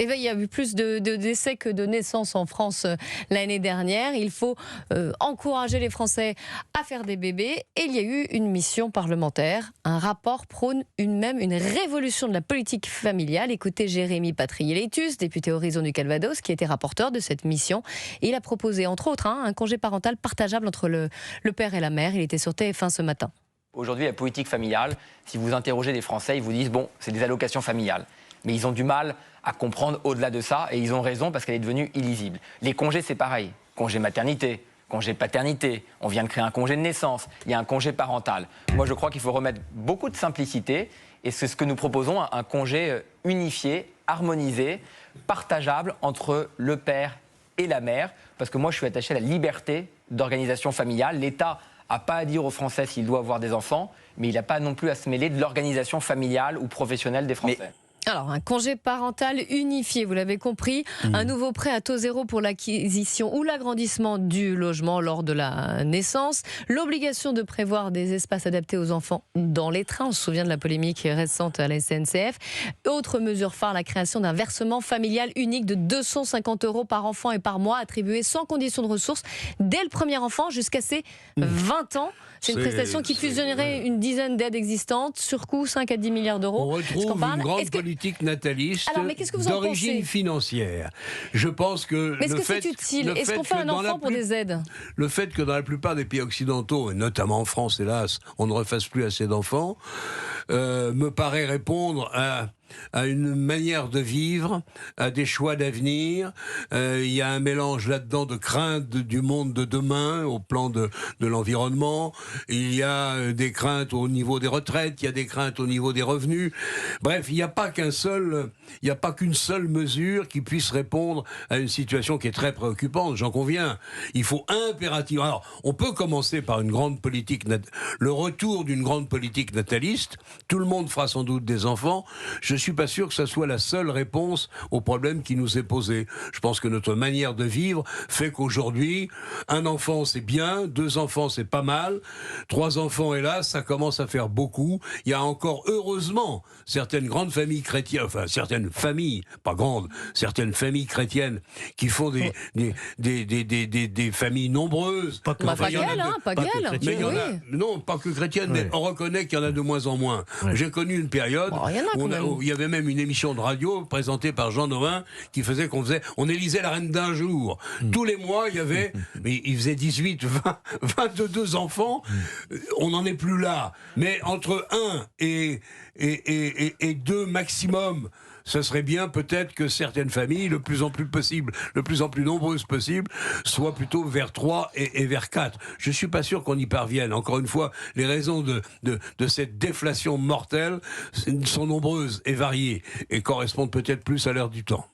Eh bien, il y a eu plus de décès que de naissances en France l'année dernière. Il faut encourager les Français à faire des bébés. Et il y a eu une mission parlementaire. Un rapport prône une révolution de la politique familiale. Écoutez Jérémy Patrier-Létus, député Horizon du Calvados, qui était rapporteur de cette mission. Et il a proposé, entre autres, un congé parental partageable entre le père et la mère. Il était sur TF1 ce matin. Aujourd'hui, la politique familiale, si vous interrogez des Français, ils vous disent, bon, c'est des allocations familiales. Mais ils ont du mal à comprendre au-delà de ça, et ils ont raison parce qu'elle est devenue illisible. Les congés, c'est pareil. Congé maternité, congé paternité, on vient de créer un congé de naissance, il y a un congé parental. Moi, je crois qu'il faut remettre beaucoup de simplicité, et c'est ce que nous proposons, un congé unifié, harmonisé, partageable entre le père et la mère, parce que moi, je suis attaché à la liberté d'organisation familiale. L'État n'a pas à dire aux Français s'il doit avoir des enfants, mais il n'a pas non plus à se mêler de l'organisation familiale ou professionnelle des Français. Alors, un congé parental unifié, vous l'avez compris, un nouveau prêt à taux zéro pour l'acquisition ou l'agrandissement du logement lors de la naissance, l'obligation de prévoir des espaces adaptés aux enfants dans les trains, on se souvient de la polémique récente à la SNCF. Autre mesure phare, la création d'un versement familial unique de 250 € par enfant et par mois, attribué sans condition de ressources dès le premier enfant jusqu'à ses 20 ans. C'est une prestation qui fusionnerait une dizaine d'aides existantes, surcoût 5 à 10 milliards d'euros. On retrouve une grande politique nataliste d'origine financière. Je pense que est-ce que c'est utile? Est-ce qu'on fait un enfant pour des aides? Le fait que dans la plupart des pays occidentaux, et notamment en France, hélas, on ne refasse plus assez d'enfants, me paraît répondre à une manière de vivre, à des choix d'avenir. Il y a un mélange là-dedans de craintes du monde de demain au plan de l'environnement. Il y a des craintes au niveau des retraites, il y a des craintes au niveau des revenus. Bref, il n'y a pas qu'une seule mesure qui puisse répondre à une situation qui est très préoccupante, j'en conviens. Il faut impérativement... Alors, on peut commencer par une grande politique, le retour d'une grande politique nataliste. Tout le monde fera sans doute des enfants. Je ne suis pas sûr que ça soit la seule réponse au problème qui nous est posé. Je pense que notre manière de vivre fait qu'aujourd'hui, un enfant c'est bien, 2 enfants c'est pas mal, 3 enfants hélas, ça commence à faire beaucoup. Il y a encore heureusement certaines grandes familles chrétiennes, enfin certaines familles, pas grandes, certaines familles chrétiennes qui font des familles nombreuses. Pas non, pas que chrétiennes, mais on reconnaît qu'il y en a de moins en moins. J'ai connu une période où il y avait même une émission de radio présentée par Jean Novin qui faisait on élisait la reine d'un jour. Tous les mois, il y avait, mais il faisait 18, 20, 22 enfants. On n'en est plus là. Mais entre 1 et 2 maximum, ce serait bien peut-être que certaines familles, le plus en plus nombreuses possible, soient plutôt vers 3 et vers 4. Je ne suis pas sûr qu'on y parvienne. Encore une fois, les raisons de cette déflation mortelle sont nombreuses et variées et correspondent peut-être plus à l'heure du temps.